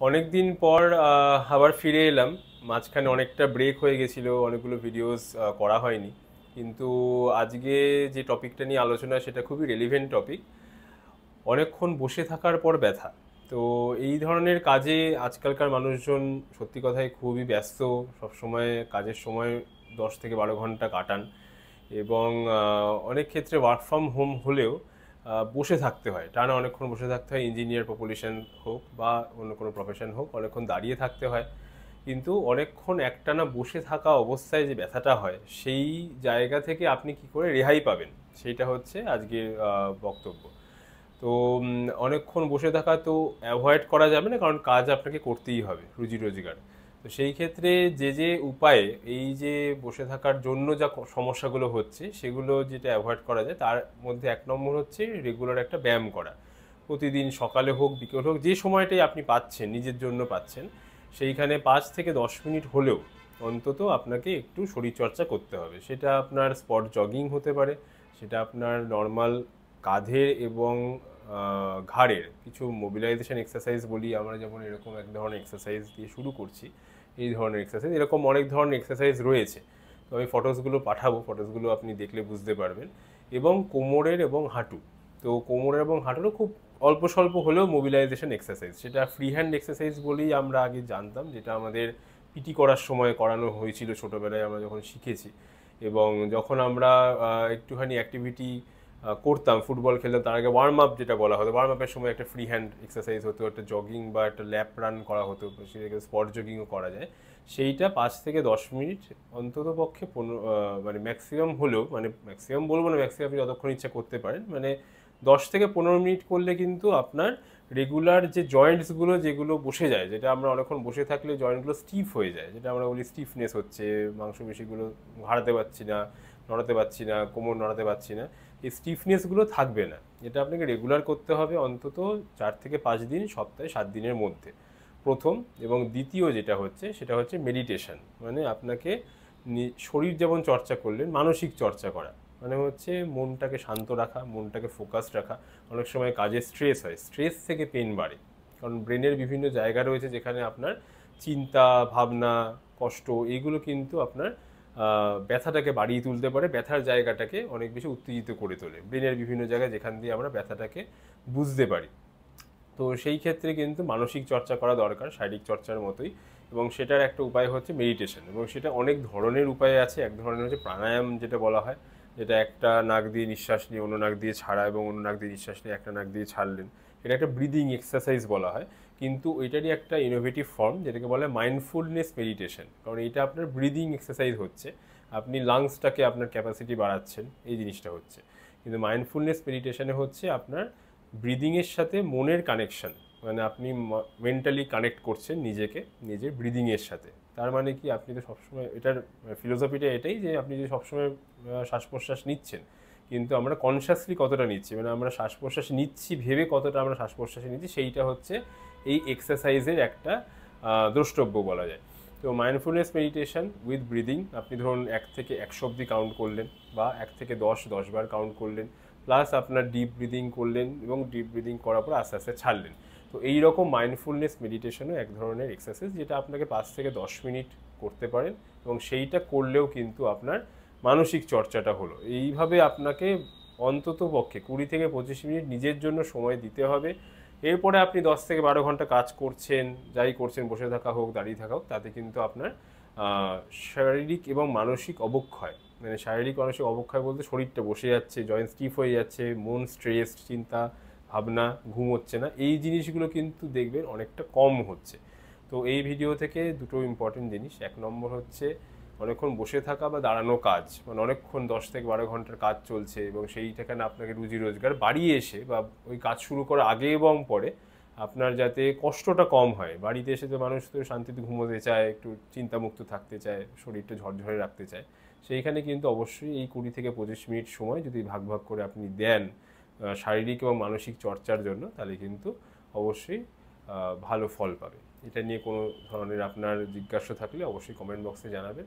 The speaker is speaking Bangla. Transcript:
অনেক দিন পর আবার ফিরে এলাম। মাঝখানে অনেকটা ব্রেক হয়ে গেছিল, অনেকগুলো ভিডিওস করা হয়নি। কিন্তু আজকে যে টপিকটা নিয়ে আলোচনা সেটা খুবই রেলিভেন্ট টপিক। অনেকক্ষণ বসে থাকার পর ব্যথা। তো এই ধরনের কাজে আজকালকার মানুষজন সত্যি কথাই খুবই ব্যস্ত। সবসময় কাজের সময় 10 থেকে 12 ঘন্টা কাটান এবং অনেক ক্ষেত্রে ওয়ার্ক ফ্রম হোম হলেও বসে থাকতে হয়, টানা অনেকক্ষণ বসে থাকতে হয়। ইঞ্জিনিয়ার পপুলেশন হোক বা অন্য কোনো প্রফেশন হোক, অনেকক্ষণ দাঁড়িয়ে থাকতে হয়। কিন্তু অনেকক্ষণ একটানা বসে থাকা অবস্থায় যে ব্যথাটা হয়, সেই জায়গা থেকে আপনি কি করে রেহাই পাবেন, সেইটা হচ্ছে আজকের বক্তব্য। তো অনেকক্ষণ বসে থাকা তো অ্যাভয়েড করা যাবে না, কারণ কাজ আপনাকে করতেই হবে, রুজি রোজগার। তো সেই ক্ষেত্রে যে যে উপায়ে এই যে বসে থাকার জন্য যা সমস্যাগুলো হচ্ছে সেগুলো যেটা অ্যাভয়েড করা যায়, তার মধ্যে 1 নম্বর হচ্ছে রেগুলার একটা ব্যায়াম করা। প্রতিদিন সকালে হোক বিকেল হোক, যে সময়টাই আপনি পাচ্ছেন নিজের জন্য পাচ্ছেন, সেইখানে 5 থেকে 10 মিনিট হলেও অন্তত আপনাকে একটু শরীরচর্চা করতে হবে। সেটা আপনার স্পট জগিং হতে পারে, সেটা আপনার নর্মাল কাঁধের এবং ঘাড়ের কিছু মোবিলাইজেশন এক্সারসাইজ বলি আমরা, যেমন এরকম এক ধরনের এক্সারসাইজ দিয়ে শুরু করছি। এই ধরনের এক্সারসাইজ, এরকম অনেক ধরনের এক্সারসাইজ রয়েছে। তো আমি ফটোসগুলো পাঠাবো, ফটোসগুলো আপনি দেখলে বুঝতে পারবেন। এবং কোমরের এবং হাঁটু। তো কোমরের এবং হাঁটুরও খুব অল্প স্বল্প হলেও মোবিলাইজেশন এক্সারসাইজ, সেটা ফ্রি হ্যান্ড এক্সারসাইজ বলেই আমরা আগে জানতাম, যেটা আমাদের পিটি করার সময় করানো হয়েছিল ছোটোবেলায় আমরা যখন শিখেছি। এবং যখন আমরা একটুখানি অ্যাক্টিভিটি করতাম, ফুটবল খেলতাম, তার আগে ওয়ার্ম আপ যেটা বলা হতো, ওয়ার্ম আপের সময় একটা ফ্রি হ্যান্ড এক্সারসাইজ হতো, একটা জগিং বা একটা ল্যাপ রান করা হতো, সেটাকে স্পট জগিংও করা যায়। সেইটা 5 থেকে 10 মিনিট অন্তত পক্ষে মানে ম্যাক্সিমাম হলেও, মানে ম্যাক্সিমাম বলবো না, ম্যাক্সিমাম আপনি যতক্ষণ ইচ্ছা করতে পারেন, মানে 10 থেকে 15 মিনিট করলে কিন্তু আপনার রেগুলার যে জয়েন্টসগুলো যেগুলো বসে যায়, যেটা আমরা অনেকক্ষণ বসে থাকলে জয়েন্টগুলো স্টিফ হয়ে যায়, যেটা আমরা বলি স্টিফনেস হচ্ছে, মাংসপেশিগুলো ঘাড়াতে পারছি না, নড়াতে পারছি না, কোমর নড়াতে পারছি না, এই স্টিফনেসগুলো থাকবে না। এটা আপনাকে রেগুলার করতে হবে অন্তত 4 থেকে 5 দিন, সপ্তাহে 7 দিনের মধ্যে, প্রথম। এবং দ্বিতীয় যেটা হচ্ছে সেটা হচ্ছে মেডিটেশন। মানে আপনাকে শরীর যেমন চর্চা করলেন, মানসিক চর্চা করা, মানে হচ্ছে মনটাকে শান্ত রাখা, মনটাকে ফোকাসড রাখা। অনেক সময় কাজে স্ট্রেস হয়, স্ট্রেস থেকে পেন বাড়ে, কারণ ব্রেনের বিভিন্ন জায়গা রয়েছে যেখানে আপনার চিন্তা, ভাবনা, কষ্ট, এইগুলো কিন্তু আপনার ব্যথাটাকে বাড়িয়ে তুলতে পারে, ব্যথার জায়গাটাকে অনেক বেশি উত্তেজিত করে তোলে। ব্রেনের বিভিন্ন জায়গায় যেখান দিয়ে আমরা ব্যথাটাকে বুঝতে পারি। তো সেই ক্ষেত্রে কিন্তু মানসিক চর্চা করা দরকার, শারীরিক চর্চার মতোই। এবং সেটার একটা উপায় হচ্ছে মেডিটেশন, এবং সেটা অনেক ধরনের উপায় আছে। এক ধরনের হচ্ছে প্রাণায়াম যেটা বলা হয়, যেটা একটা নাক দিয়ে নিঃশ্বাস নিয়ে অন্য নাক দিয়ে ছাড়া, এবং অন্য নাক দিয়ে নিঃশ্বাস নিয়ে একটা নাক দিয়ে ছাড়লেন। এটা একটা ব্রিদিং এক্সারসাইজ বলা হয়, কিন্তু এটারই একটা ইনোভেটিভ ফর্ম যেটাকে বলে মাইন্ডফুলনেস মেডিটেশন, কারণ এটা আপনার ব্রিদিং এক্সারসাইজ হচ্ছে, আপনি লাংসটাকে আপনার ক্যাপাসিটি বাড়াচ্ছেন, এই জিনিসটা হচ্ছে। কিন্তু মাইন্ডফুলনেস মেডিটেশনে হচ্ছে আপনার ব্রিদিংয়ের সাথে মনের কানেকশন, মানে আপনি মেন্টালি কানেক্ট করছেন নিজেকে নিজের ব্রিদিংয়ের সাথে। তার মানে কি, আপনি তো সবসময়, এটার ফিলোসফিটা এটাই যে আপনি যে সবসময় শ্বাস প্রশ্বাস নিচ্ছেন, কিন্তু আমরা কনসিয়াসলি কতটা নিচ্ছি, মানে আমরা শ্বাস প্রশ্বাস নিচ্ছি ভেবে কতটা আমরা শ্বাস প্রশ্বাসে নিচ্ছি, সেইটা হচ্ছে এই এক্সারসাইজের একটা দ্রষ্টব্য বলা যায়। তো মাইন্ডফুলনেস মেডিটেশন উইথ ব্রিদিং, আপনি ধরুন 1 থেকে 100 অব্দি কাউন্ট করলেন, বা 1 থেকে 10 বার কাউন্ট করলেন, প্লাস আপনার ডিপ ব্রিদিং করলেন, এবং ডিপ ব্রিদিং করার পর আস্তে আস্তে ছাড়লেন। তো এই রকম মাইন্ডফুলনেস মেডিটেশনও এক ধরনের এক্সারসাইজ, যেটা আপনাকে 5 থেকে 10 মিনিট করতে পারেন, এবং সেইটা করলেও কিন্তু আপনার মানসিক চর্চাটা হলো। এইভাবে আপনাকে অন্তত পক্ষে 20 থেকে 25 মিনিট নিজের জন্য সময় দিতে হবে। এরপরে আপনি 10 থেকে 12 ঘন্টা কাজ করছেন, যাই করছেন, বসে থাকা হোক দাঁড়িয়ে থাকা হোক, তাতে কিন্তু আপনার শারীরিক এবং মানসিক অবক্ষয়, মানে শারীরিক মানসিক অবক্ষয় বলতে শরীরটা বসে যাচ্ছে, জয়েন্ট স্টিফ হয়ে যাচ্ছে, মন স্ট্রেস, চিন্তা ভাবনা, ঘুম হচ্ছে না, এই জিনিসগুলো কিন্তু দেখবেন অনেকটা কম হচ্ছে। তো এই ভিডিও থেকে দুটো ইম্পর্টেন্ট জিনিস: 1 নম্বর হচ্ছে অনেকক্ষণ বসে থাকা বা দাঁড়ানো কাজ, মানে অনেকক্ষণ 10 থেকে 12 ঘন্টার কাজ চলছে, এবং সেইটাখানে আপনাকে রুজি রোজগার বাড়িয়ে এসে বা ওই কাজ শুরু করার আগে এবং পরে আপনার যাতে কষ্টটা কম হয়। বাড়িতে এসে তো মানুষ তো শান্তিতে ঘুমোতে চায়, একটু চিন্তামুক্ত থাকতে চায়, শরীরটা ঝরঝরে রাখতে চায়। সেইখানে কিন্তু অবশ্যই এই 20 থেকে 25 মিনিট সময় যদি ভাগ ভাগ করে আপনি দেন শারীরিক এবং মানসিক চর্চার জন্য, তাহলে কিন্তু অবশ্যই ভালো ফল পাবে। এটা নিয়ে কোনো ধরনের আপনার জিজ্ঞাসা থাকলে অবশ্যই কমেন্ট বক্সে জানাবেন।